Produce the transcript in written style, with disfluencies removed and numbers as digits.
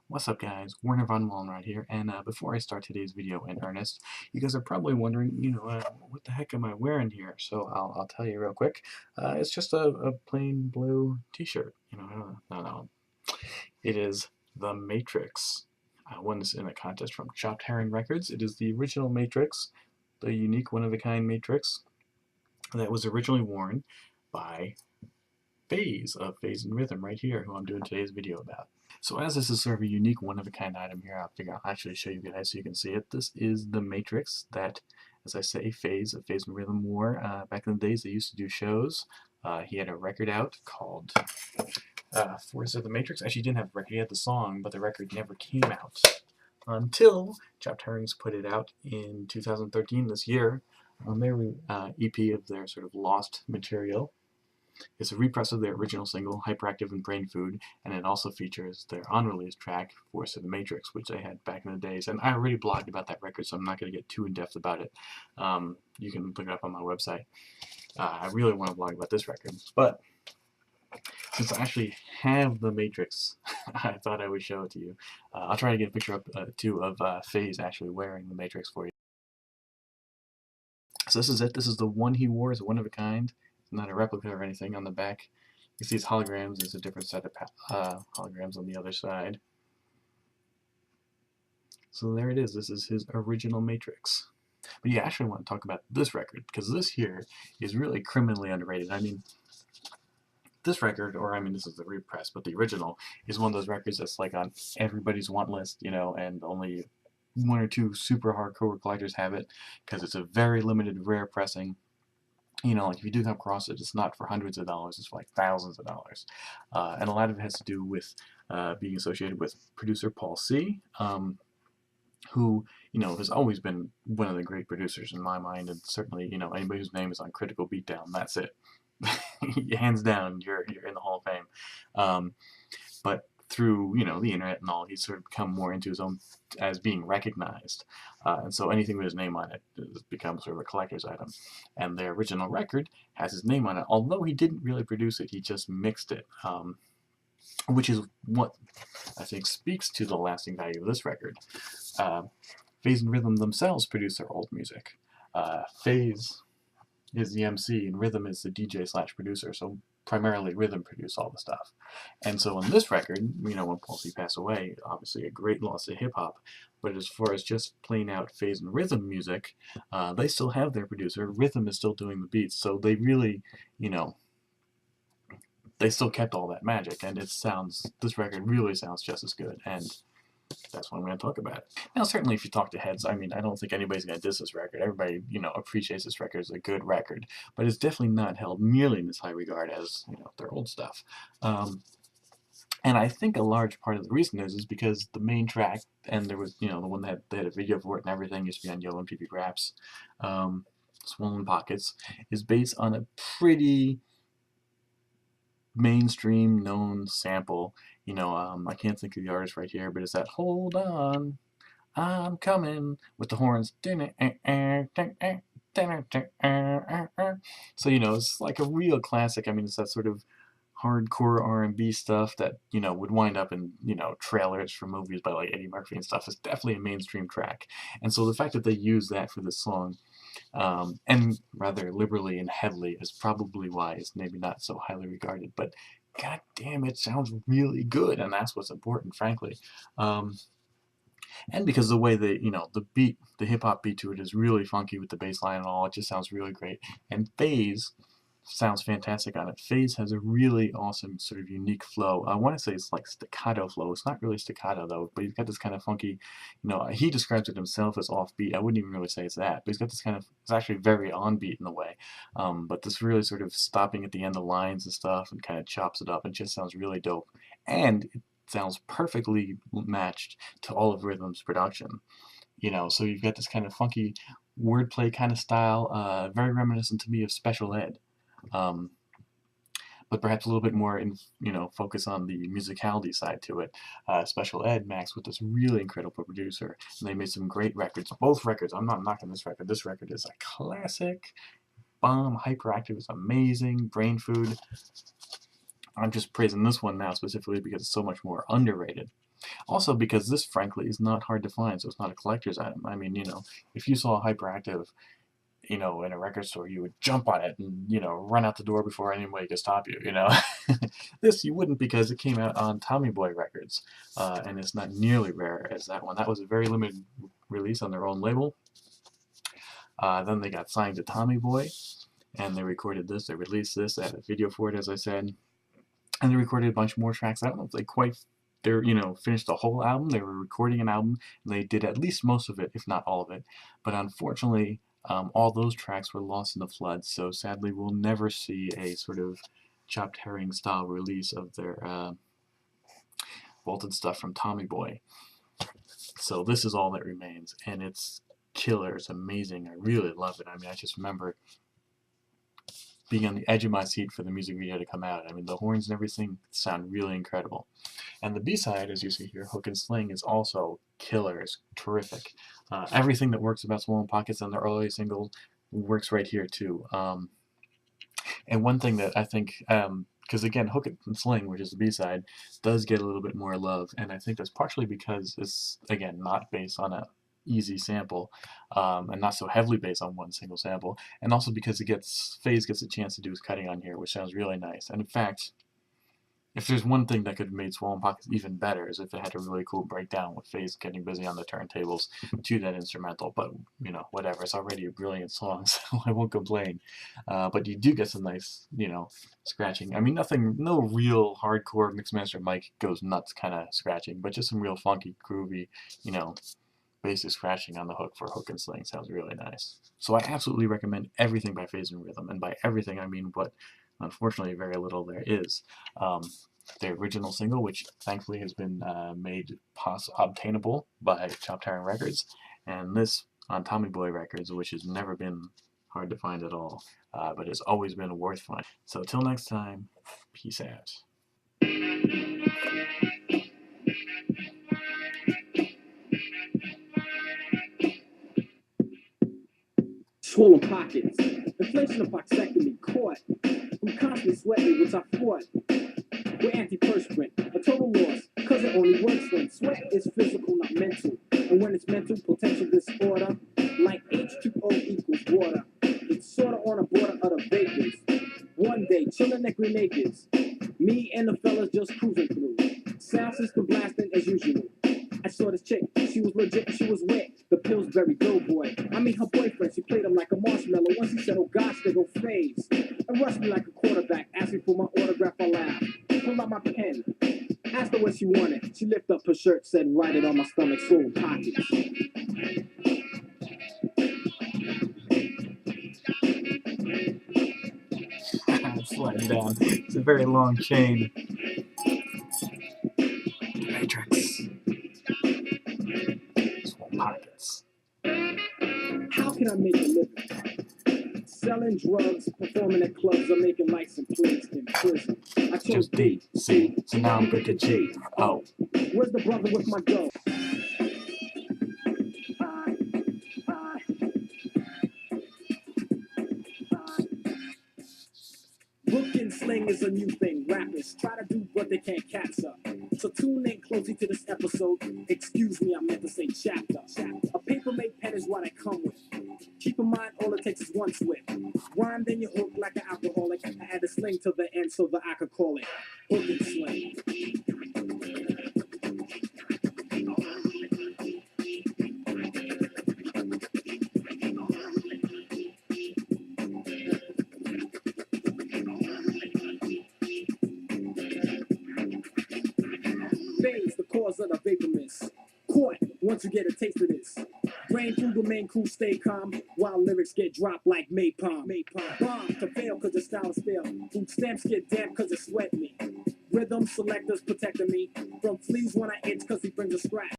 What's up guys, Werner Von Wallenrod here, and before I start today's video in earnest, you guys are probably wondering, what the heck am I wearing here? So I'll tell you real quick. It's just a plain blue t-shirt, no. It is The Matrix. I won this in a contest from Chopped Herring Records. It is the original Matrix, the unique one-of-a-kind Matrix that was originally worn by Phase of Phase and Rhythm right here, who I'm doing today's video about. So as this is sort of a unique one-of-a-kind item here, I figure I'll actually show you guys so you can see it. This is the Matrix that, as I say, Phase of Phase and Rhythm wore. Back in the days, they used to do shows. He had a record out called Force of the Matrix. Actually, he didn't have a record. He had the song, but the record never came out until Chopped Herrings put it out in 2013, this year, on their EP of their sort of lost material. It's a repress of their original single, Hyperactive and Brain Food, and it also features their unreleased track, Force of the Matrix, which they had back in the days. And I already blogged about that record, so I'm not going to get too in-depth about it. You can look it up on my website. I really want to blog about this record, but since I actually have the Matrix, I thought I would show it to you. I'll try to get a picture up, too, of Phase actually wearing the Matrix for you. So this is it. This is the one he wore. It's one of a kind. It's not a replica or anything. On the back, you see these holograms. There's a different set of holograms on the other side. So there it is. This is his original Matrix. But yeah, I actually want to talk about this record, because this here is really criminally underrated. I mean, this record, or I mean, this is the repress, but the original is one of those records that's like on everybody's want list, and only one or two super hardcore collectors have it, because it's a very limited, rare pressing. Like if you do come across it, it's not for hundreds of dollars, it's for like thousands of dollars. And a lot of it has to do with being associated with producer Paul C., who, has always been one of the great producers in my mind, and certainly, anybody whose name is on Critical Beatdown, that's it. Hands down, you're in the Hall of Fame. But through the internet and all, he's sort of become more into his own as being recognized, and so anything with his name on it becomes sort of a collector's item. And their original record has his name on it, although he didn't really produce it; he just mixed it, which is what I think speaks to the lasting value of this record. Phase and Rhythm themselves produce their old music. Phase is the MC and Rhythm is the DJ slash producer, so primarily Rhythm produced all the stuff. And so on this record, when Paul C passed away, obviously a great loss to hip-hop, but as far as just plain out Phase and Rhythm music, they still have their producer. Rhythm is still doing the beats, so they really, they still kept all that magic, and this record really sounds just as good, and that's what I'm going to talk about. Now, certainly if you talk to heads, I mean, I don't think anybody's going to diss this record. Everybody, appreciates this record as a good record, but it's definitely not held nearly in as high regard as, their old stuff. And I think a large part of the reason is because the main track, and there was, the one that they had a video for it and everything, used to be on Yo MTV Raps, Swollen Pockets, is based on a pretty mainstream known sample. I can't think of the artist right here, but it's that "Hold On, I'm Coming" with the horns. So it's like a real classic. I mean, it's that sort of hardcore R&B stuff that would wind up in trailers for movies by like Eddie Murphy and stuff. Is definitely a mainstream track, and so the fact that they use that for this song, and rather liberally and heavily, is probably why it's maybe not so highly regarded. But god damn, it sounds really good, and that's what's important, frankly. And because the way the beat, the hip hop beat to it is really funky with the bass line and all, it just sounds really great. And Phase sounds fantastic on it. Phase has a really awesome sort of unique flow. I want to say it's like staccato flow. It's not really staccato though, but he's got this kind of funky, he describes it himself as offbeat. I wouldn't even really say it's that, but he's got this kind of, it's actually very on beat in a way. But this really sort of stopping at the end of lines and stuff and kind of chops it up and just sounds really dope. And it sounds perfectly matched to all of Rhythm's production. So you've got this kind of funky wordplay kind of style, very reminiscent to me of Special Ed. But perhaps a little bit more focus on the musicality side to it. Special Ed Max with this really incredible producer, and they made some great records. Both records, I'm not knocking this record. This record is a classic. Bomb. Hyperactive is amazing. Brain Food. I'm just praising this one now specifically because it's so much more underrated. Also because this, frankly, is not hard to find, so it's not a collector's item. I mean, if you saw Hyperactive, in a record store, you would jump on it and, run out the door before anybody could stop you. This you wouldn't, because it came out on Tommy Boy Records, and it's not nearly rare as that one. That was a very limited release on their own label. Then they got signed to Tommy Boy, and they recorded this, they released this, they had a video for it, as I said, and they recorded a bunch more tracks. I don't know if they quite finished the whole album. They were recording an album, and they did at least most of it, if not all of it. But unfortunately, all those tracks were lost in the flood, so sadly we'll never see a sort of Chopped Herring style release of their Bolted Stuff from Tommy Boy. So this is all that remains, and it's killer. It's amazing. I really love it. I mean, I just remember being on the edge of my seat for the music video to come out. I mean, the horns and everything sound really incredible. And the B-side, as you see here, Hook and Sling, is also killer. It's terrific. Everything that works about Swollen Pockets on their early singles works right here too. And one thing that I think, because again, Hook and Sling, which is the B-side, does get a little bit more love, and I think that's partially because it's, again, not based on a easy sample, and not so heavily based on one single sample, and also because FaZe gets a chance to do his cutting on here, which sounds really nice. And in fact, if there's one thing that could have made Swollen Pockets even better, is if it had a really cool breakdown with FaZe getting busy on the turntables to that instrumental. But whatever, it's already a brilliant song, so I won't complain. But you do get some nice scratching. I mean, no real hardcore Mixmaster Mike goes nuts kind of scratching, but just some real funky, groovy, basic scratching on the hook for Hook and Sling sounds really nice. So I absolutely recommend everything by FaZe and Rhythm, and by everything I mean what unfortunately very little there is. The original single, which thankfully has been made obtainable by Chopped Herring Records, and this on Tommy Boy Records, which has never been hard to find at all, but has always been worth finding. So till next time, peace out. Swollen Pockets, inflation of vasectomy caught. I'm constantly sweating, which I fought. We're antiperspirant, a total loss, cause it only works when sweat is physical, not mental. And when it's mental, potential disorder, like H2O equals water. It's sorta on the border of the vapors. One day, chillin' at Grenadiers, me and the fellas just cruising through. Sound system blasting as usual. I saw this chick, she was legit, she was wet. The Pillsbury Doughboy. I mean her boyfriend, she played him like a marshmallow. Once he said, oh gosh, they go FaZe. And rushed me like a quarterback, asked me for my autograph, I laughed. Pulled out my pen, asked her what she wanted. She lifted up her shirt, said, write it on my stomach, Swollen Pockets. I'm sliding down. It's a very long chain. Matrix. Swollen Pockets. How can I make a living? Selling drugs, performing at clubs, or making license plates in prison. I chose D, C, so now I'm good to G. Oh. Where's the brother with my dough? Hook and Sling is a new thing. Rappers try to do what they can't capture. So tune in closely to this episode. Excuse me, I meant to say chapter. A paper-made pen is what I come with. Keep in mind, all it takes is one swip. Rhyme, then you hook like an alcoholic. I add a sling to the end so that I could call it Hook and Sling. FaZe, the cause of the vapor mist. Caught once you get a taste of this. Brain through the main crew, stay calm while lyrics get dropped like Maypalm. Bomb to fail cause the style is stale. Food stamps get damp cause it sweat me. Rhythm selectors protecting me from fleas when I itch cause he brings a scratch.